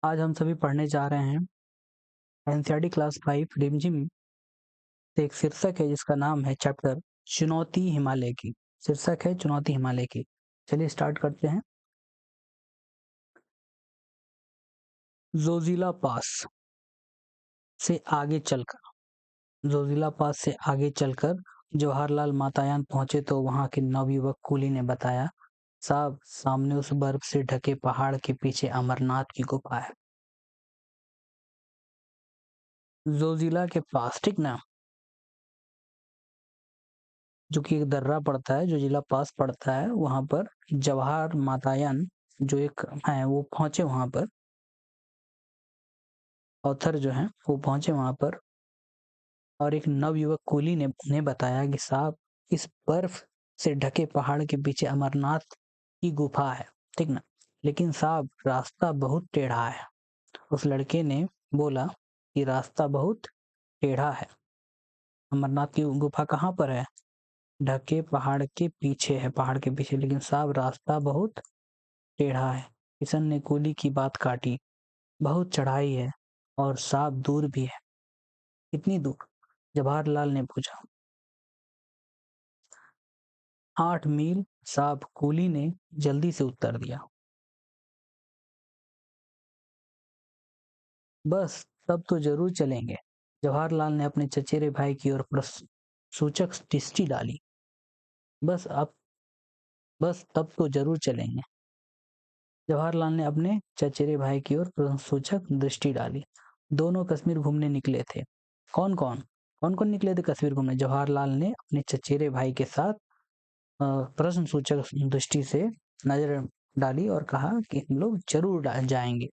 आज हम सभी पढ़ने जा रहे हैं एनसीईआरटी क्लास 5 रिमझिम से एक शीर्षक है जिसका नाम है चैप्टर चुनौती हिमालय की। शीर्षक है चुनौती हिमालय की। चलिए स्टार्ट करते हैं। जोजिला पास से आगे चलकर जोजिला पास से आगे चलकर जवाहरलाल मातायान पहुंचे तो वहां के नवयुवक कूली ने बताया, साहब सामने उस बर्फ से ढके पहाड़ के पीछे अमरनाथ की गुफा है। जोजिला के पास, ठीक ना, जो कि एक दर्रा पड़ता है, जो जिला पास पड़ता है, वहां पर जवाहर मातायान जो एक है वो पहुंचे वहां पर। ऑथर जो है वो पहुंचे वहां पर और एक नवयुवक कूली ने उन्हें बताया कि साहब इस बर्फ से ढके पहाड़ के पीछे अमरनाथ की गुफा है, ठीक ना, लेकिन साहब रास्ता बहुत टेढ़ा है। उस लड़के ने बोला कि रास्ता बहुत टेढ़ा है। अमरनाथ की गुफा कहाँ पर है? ढके पहाड़ के पीछे है, पहाड़ के पीछे, लेकिन साहब रास्ता बहुत टेढ़ा है। किशन ने कूली की बात काटी। बहुत चढ़ाई है और साहब दूर भी है। कितनी दूर? जवाहरलाल ने पूछा। 8 मील, साहब, कूली ने जल्दी से उत्तर दिया। बस तब तो जरूर चलेंगे। जवाहरलाल ने अपने चचेरे भाई की ओर प्रश्न सूचक दृष्टि डाली। बस अब बस तब तो जरूर चलेंगे। जवाहरलाल ने अपने चचेरे भाई की ओर प्रश्नसूचक दृष्टि डाली। दोनों कश्मीर घूमने निकले थे। कौन कौन कौन कौन निकले थे कश्मीर घूमने? जवाहरलाल ने अपने चचेरे भाई के साथ प्रश्न सूचक दृष्टि से नजर डाली और कहा कि हम लोग जरूर जाएंगे।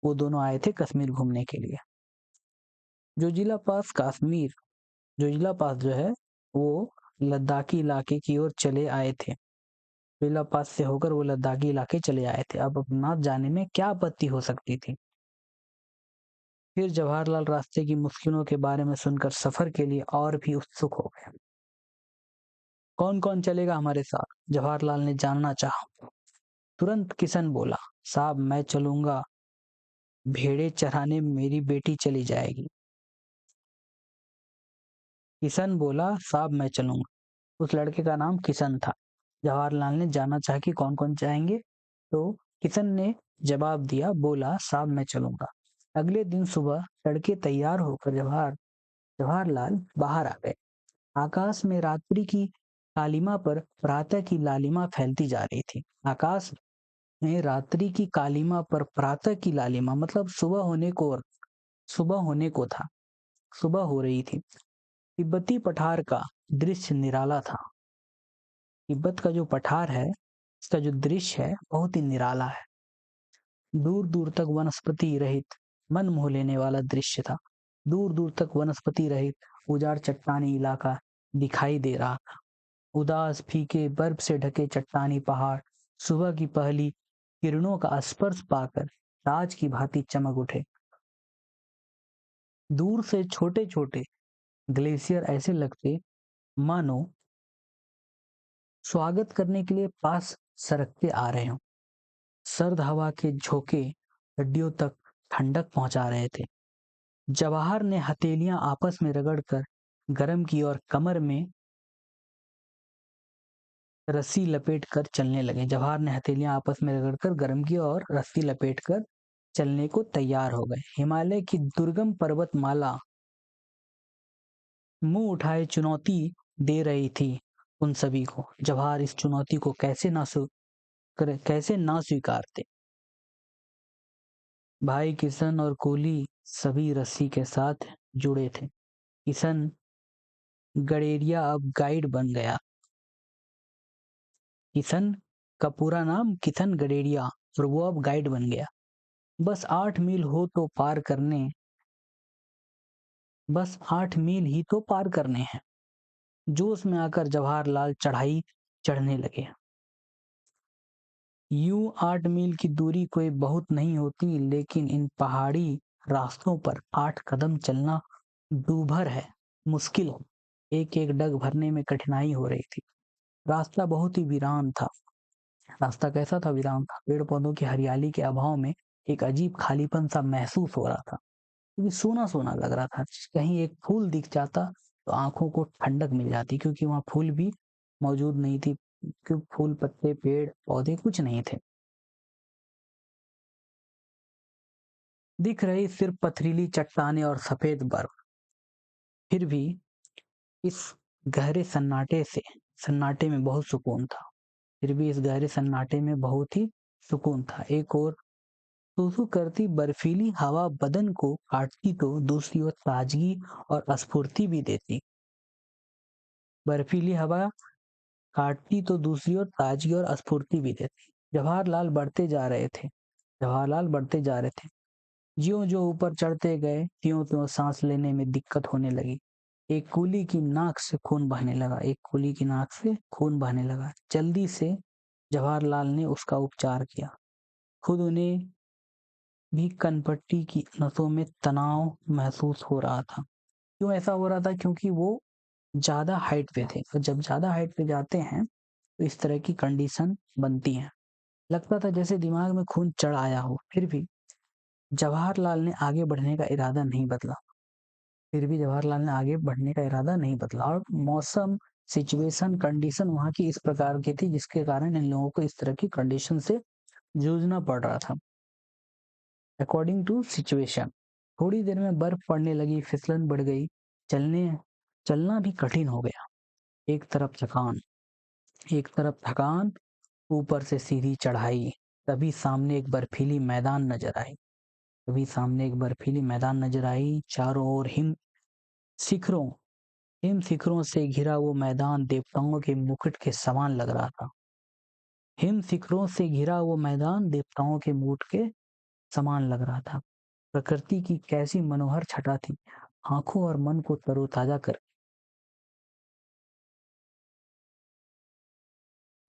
वो दोनों आए थे कश्मीर घूमने के लिए। जोजिला पास कश्मीर जोजिला पास जो है वो लद्दाखी इलाके की ओर चले आए थे। जोजिला पास से होकर वो लद्दाखी इलाके चले आए थे। अब अमरनाथ जाने में क्या आपत्ति हो सकती थी? फिर जवाहरलाल रास्ते की मुश्किलों के बारे में सुनकर सफर के लिए और भी उत्सुक हो गए। कौन कौन चलेगा हमारे साथ? जवाहरलाल ने जानना चाहा। तुरंत किशन बोला, साहब मैं चलूंगा, भेड़े चराने मेरी बेटी चली जाएगी। किशन बोला, साहब मैं चलूंगा। उस लड़के का नाम किशन था। जवाहरलाल ने जानना चाहा कि कौन कौन जाएंगे, तो किशन ने जवाब दिया, बोला साहब मैं चलूंगा। अगले दिन सुबह तड़के तैयार होकर जवाहरलाल बाहर आ गए। आकाश में रात्रि की कालिमा पर प्रातः की लालिमा फैलती जा रही थी। आकाश में रात्रि की कालिमा पर प्रातः की लालिमा मतलब सुबह होने को था, सुबह हो रही थी। तिब्बती पठार का दृश्य निराला था। तिब्बत का जो पठार है, इसका जो दृश्य है बहुत ही निराला है। दूर दूर तक वनस्पति रहित मन मोह लेने वाला दृश्य था। दूर दूर तक वनस्पति रहित उजाड़ चट्टानी इलाका दिखाई दे रहा था। उदास फीके बर्फ से ढके चट्टानी पहाड़ सुबह की पहली किरणों का स्पर्श पाकर ताज की भांति चमक उठे। दूर से छोटे छोटे ग्लेशियर ऐसे लगते मानो स्वागत करने के लिए पास सरकते आ रहे हों। सर्द हवा के झोंके हड्डियों तक ठंडक पहुंचा रहे थे। जवाहर ने हथेलियां आपस में रगड़कर गर्म की और कमर में रस्सी लपेटकर चलने लगे। जवाहर ने हथेलियां आपस में रगड़कर गर्म की और रस्सी लपेटकर चलने को तैयार हो गए। हिमालय की दुर्गम पर्वतमाला मुंह उठाए चुनौती दे रही थी उन सभी को। जवाहर इस चुनौती को कैसे ना स्वीकारते। भाई किशन और कूली सभी रस्सी के साथ जुड़े थे। किशन गडेरिया अब गाइड बन गया। किशन का पूरा नाम किशन गडेरिया और वो अब गाइड बन गया। बस 8 मील हो तो पार करने बस 8 मील ही तो पार करने हैं। जोश में आकर जवाहरलाल चढ़ाई चढ़ने लगे। यूं 8 मील की दूरी कोई बहुत नहीं होती, लेकिन इन पहाड़ी रास्तों पर 8 कदम चलना दूभर है, मुश्किल है। एक एक डग भरने में कठिनाई हो रही थी। रास्ता बहुत ही वीरान था। रास्ता कैसा था? वीरान था। पेड़ पौधों की हरियाली के अभाव में एक अजीब खालीपन सा महसूस हो रहा था, क्योंकि सूना सूना लग रहा था। कहीं एक फूल दिख जाता तो आंखों को ठंडक मिल जाती, क्योंकि वहां फूल भी मौजूद नहीं थी, क्योंकि फूल पत्ते पेड़ पौधे कुछ नहीं थे। दिख रही सिर्फ पथरीली चट्टानें और सफेद बर्फ। फिर भी इस गहरे सन्नाटे में बहुत सुकून था। फिर भी इस गहरे सन्नाटे में बहुत ही सुकून था। एक और सूसू करती बर्फीली हवा बदन को काटती तो दूसरी ओर ताजगी और स्फूर्ति भी देती। बर्फीली हवा काटती तो दूसरी ओर ताजगी और स्फूर्ति भी देती। जवाहरलाल बढ़ते जा रहे थे। ज्यों ज्यों ऊपर चढ़ते गए त्यों त्यों सांस लेने में दिक्कत होने लगी। एक कुली की नाक से खून बहने लगा। जल्दी से जवाहरलाल ने उसका उपचार किया। खुद उन्हें भी कनपट्टी की नसों में तनाव महसूस हो रहा था। क्यों ऐसा हो रहा था? क्योंकि वो ज्यादा हाइट पे थे, और जब ज्यादा हाइट पे जाते हैं तो इस तरह की कंडीशन बनती है। लगता था जैसे दिमाग में खून चढ़ आया हो। फिर भी जवाहरलाल ने आगे बढ़ने का इरादा नहीं बदला। और मौसम, सिचुएशन, कंडीशन वहां की इस प्रकार की थी जिसके कारण इन लोगों को इस तरह की कंडीशन से जूझना पड़ रहा था। According to situation. थोड़ी देर में बर्फ पड़ने लगी, फिसलन बढ़ गई, चलने चलना भी कठिन हो गया। एक तरफ थकान, ऊपर से सीधी चढ़ाई। तभी सामने एक बर्फीली मैदान नजर आई। चारों ओर शिखरों हिम शिखरों से घिरा वो मैदान देवताओं के मुकुट के समान लग रहा था। प्रकृति की कैसी मनोहर छटा थी, आंखों और मन को तरोताजा कर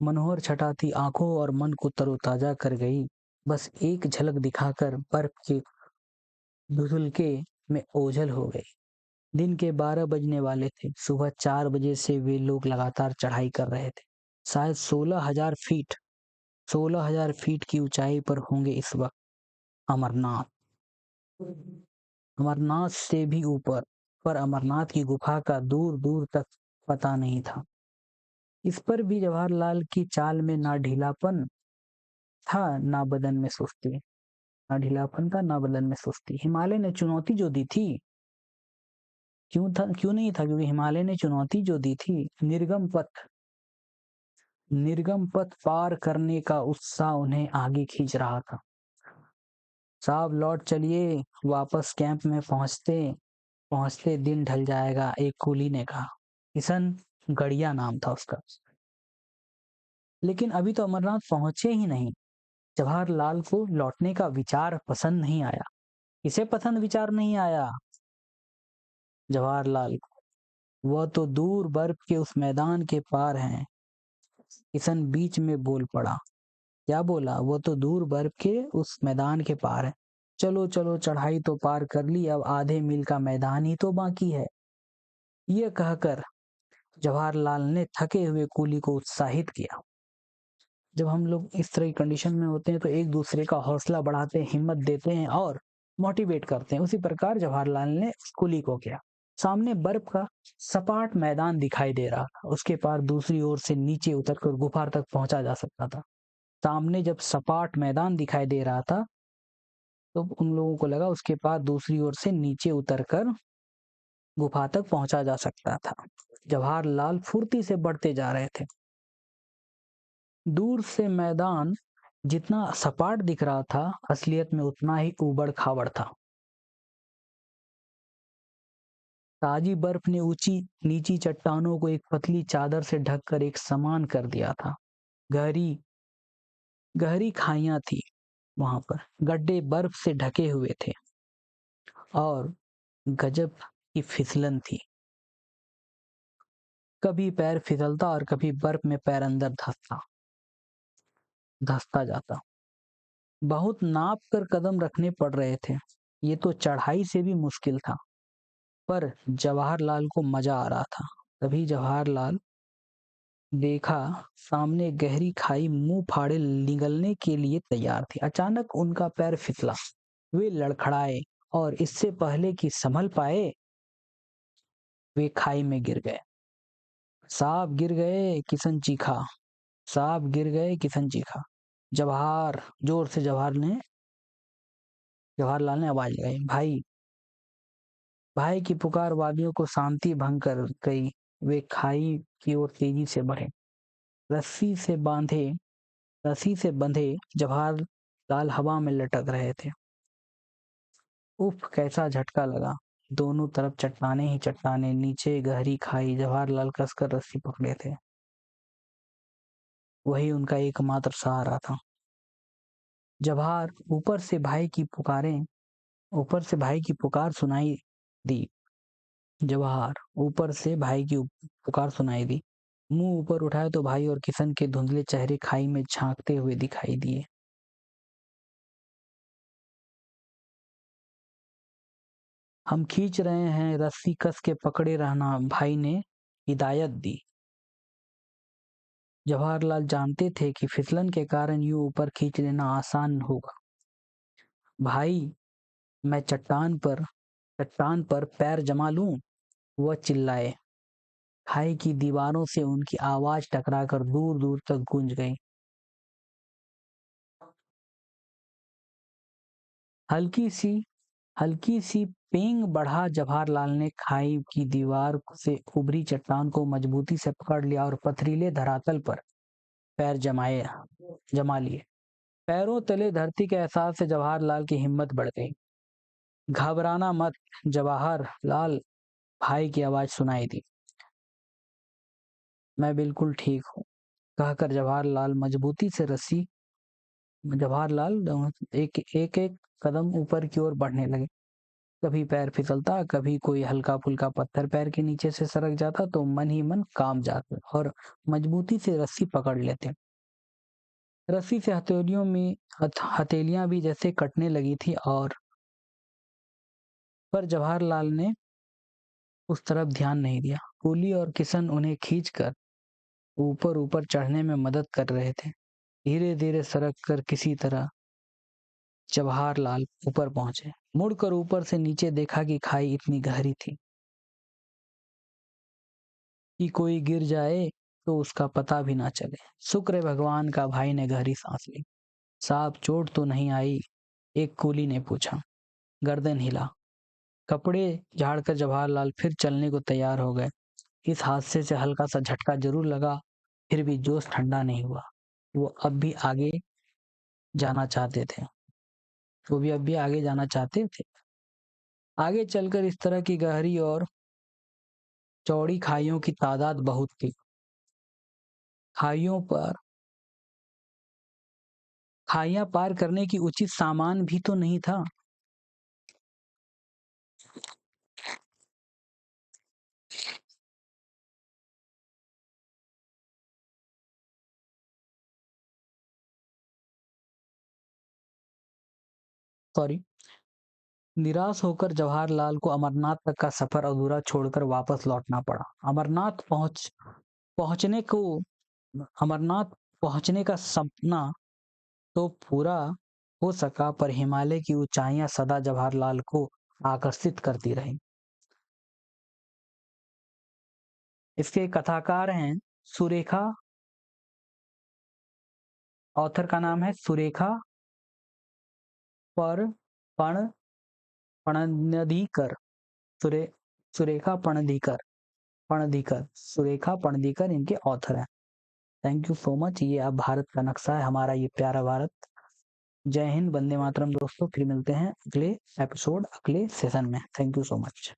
मनोहर छटा थी आंखों और मन को तरोताजा कर गई। बस एक झलक दिखाकर बर्फ के धुंधलके में ओझल हो गई। दिन के 12 बजने वाले थे। सुबह 4 बजे से वे लोग लगातार चढ़ाई कर रहे थे। शायद 16,000 फीट की ऊंचाई पर होंगे इस वक्त अमरनाथ। अमरनाथ से भी ऊपर, पर अमरनाथ की गुफा का दूर दूर तक पता नहीं था। इस पर भी जवाहरलाल की चाल में ना ढीलापन था ना बदन में सुस्ती। हिमालय ने चुनौती जो दी थी, क्यों नहीं था? क्योंकि हिमालय ने चुनौती जो दी थी, निर्गम पथ पार करने का उत्साह उन्हें आगे खींच रहा था। साहब लौट चलिए, वापस कैंप में पहुंचते पहुंचते दिन ढल जाएगा, एक कुली ने कहा। किशन गड़िया नाम था उसका। लेकिन अभी तो अमरनाथ पहुंचे ही नहीं। जवाहरलाल को लौटने का विचार पसंद नहीं आया। किसे पसंद विचार नहीं आया? जवाहरलाल को। वह तो दूर बर्फ के उस मैदान के पार हैं। किशन बीच में बोल पड़ा। क्या बोला? वो तो दूर बर्फ के उस मैदान के पार है। चलो चलो, चढ़ाई तो पार कर ली, अब आधे मील का मैदान ही तो बाकी है। यह कहकर जवाहरलाल ने थके हुए कुली को उत्साहित किया। जब हम लोग इस तरह की कंडीशन में होते हैं तो एक दूसरे का हौसला बढ़ाते हैं, हिम्मत देते हैं और मोटिवेट करते हैं। उसी प्रकार जवाहरलाल ने कुली को किया। सामने बर्फ का सपाट मैदान दिखाई दे रहा था। उसके पार दूसरी ओर से नीचे उतरकर गुफा तक पहुंचा जा सकता था। सामने जब सपाट मैदान दिखाई दे रहा था तो उन लोगों को लगा उसके पार दूसरी ओर से नीचे उतरकर गुफा तक पहुंचा जा सकता था। जवाहरलाल फुर्ती से बढ़ते जा रहे थे। दूर से मैदान जितना सपाट दिख रहा था, असलियत में उतना ही ऊबड़ खाबड़ था। ताजी बर्फ ने ऊंची नीची चट्टानों को एक पतली चादर से ढककर एक समान कर दिया था। गहरी गहरी खाइयां थी वहां पर, गड्ढे बर्फ से ढके हुए थे और गजब की फिसलन थी। कभी पैर फिसलता और कभी बर्फ में पैर अंदर धंसता जाता। बहुत नाप कर कदम रखने पड़ रहे थे। ये तो चढ़ाई से भी मुश्किल था, पर जवाहरलाल को मजा आ रहा था। तभी जवाहरलाल देखा सामने गहरी खाई मुंह फाड़े निगलने के लिए तैयार थी। अचानक उनका पैर फिसला, वे लड़खड़ाए और इससे पहले कि संभल पाए वे खाई में गिर गए। साहब गिर गए, किशन चीखा। साहब गिर गए, किशन चीखा। जोर से जवाहरलाल ने आवाज लगाई। भाई भाई की पुकार वादियों को शांति भंग कर गई। वे खाई की ओर तेजी से बढ़े। रस्सी से बंधे जवाहरलाल हवा में लटक रहे थे। उफ, कैसा झटका लगा। दोनों तरफ चट्टाने ही चट्टाने, नीचे गहरी खाई। जवाहरलाल कसकर रस्सी पकड़े थे। वही उनका एकमात्र सहारा था। जवाहर ऊपर से भाई की पुकार सुनाई दी। जवाहर ऊपर से भाई की पुकार सुनाई दी। मुंह ऊपर उठाया तो भाई और किशन के धुंधले चेहरे खाई में झांकते हुए दिखाई दिए। हम खींच रहे हैं, रस्सी कस के पकड़े रहना, भाई ने हिदायत दी। जवाहरलाल जानते थे कि फिसलन के कारण यूं ऊपर खींच लेना आसान होगा। भाई, मैं चट्टान पर पैर जमा लूं? वह चिल्लाए। खाई की दीवारों से उनकी आवाज टकराकर दूर दूर तक गूंज गई। हल्की सी पेंग बढ़ा। जवाहरलाल ने खाई की दीवार से उभरी चट्टान को मजबूती से पकड़ लिया और पथरीले धरातल पर पैर जमा लिए। पैरों तले धरती के एहसास से जवाहरलाल की हिम्मत बढ़ गई। घबराना मत जवाहरलाल, भाई की आवाज सुनाई दी। मैं बिल्कुल ठीक हूँ, कहकर जवाहरलाल एक कदम ऊपर की ओर बढ़ने लगे। कभी पैर फिसलता, कभी कोई हल्का फुल्का पत्थर पैर के नीचे से सरक जाता तो मन ही मन काम जाते और मजबूती से रस्सी पकड़ लेते। रस्सी से हथेलियां भी जैसे कटने लगी थी और पर जवाहरलाल ने उस तरफ ध्यान नहीं दिया। कुली और किशन उन्हें खींचकर ऊपर ऊपर चढ़ने में मदद कर रहे थे। धीरे धीरे सरक कर किसी तरह जवाहरलाल ऊपर पहुंचे। मुड़कर ऊपर से नीचे देखा कि खाई इतनी गहरी थी कि कोई गिर जाए तो उसका पता भी ना चले। शुक्र है भगवान का, भाई ने गहरी सांस ली। साहब, चोट तो नहीं आई? एक कुली ने पूछा। गर्दन हिला। कपड़े झाड़कर जवाहरलाल फिर चलने को तैयार हो गए। इस हादसे से हल्का सा झटका जरूर लगा, फिर भी जोश ठंडा नहीं हुआ। वो अब भी आगे जाना चाहते थे। आगे चलकर इस तरह की गहरी और चौड़ी खाइयों की तादाद बहुत थी। खाइयां पार करने की उचित सामान भी तो नहीं था। सॉरी। निराश होकर जवाहरलाल को अमरनाथ तक का सफर अधूरा छोड़कर वापस लौटना पड़ा। पहुंचने को अमरनाथ पहुंचने का सपना तो पूरा हो सका, पर हिमालय की ऊंचाइयां सदा जवाहरलाल को आकर्षित करती रहीं। इसके कथाकार हैं सुरेखा। ऑथर का नाम है सुरेखा पर पण पणधिकर। सुरे सुरेखा पणधिकर इनके ऑथर हैं। Thank you so much. ये अब भारत का नक्शा है, हमारा ये प्यारा भारत। जय हिंद, वंदे मातरम दोस्तों। फिर मिलते हैं अगले सेशन में। Thank you so much.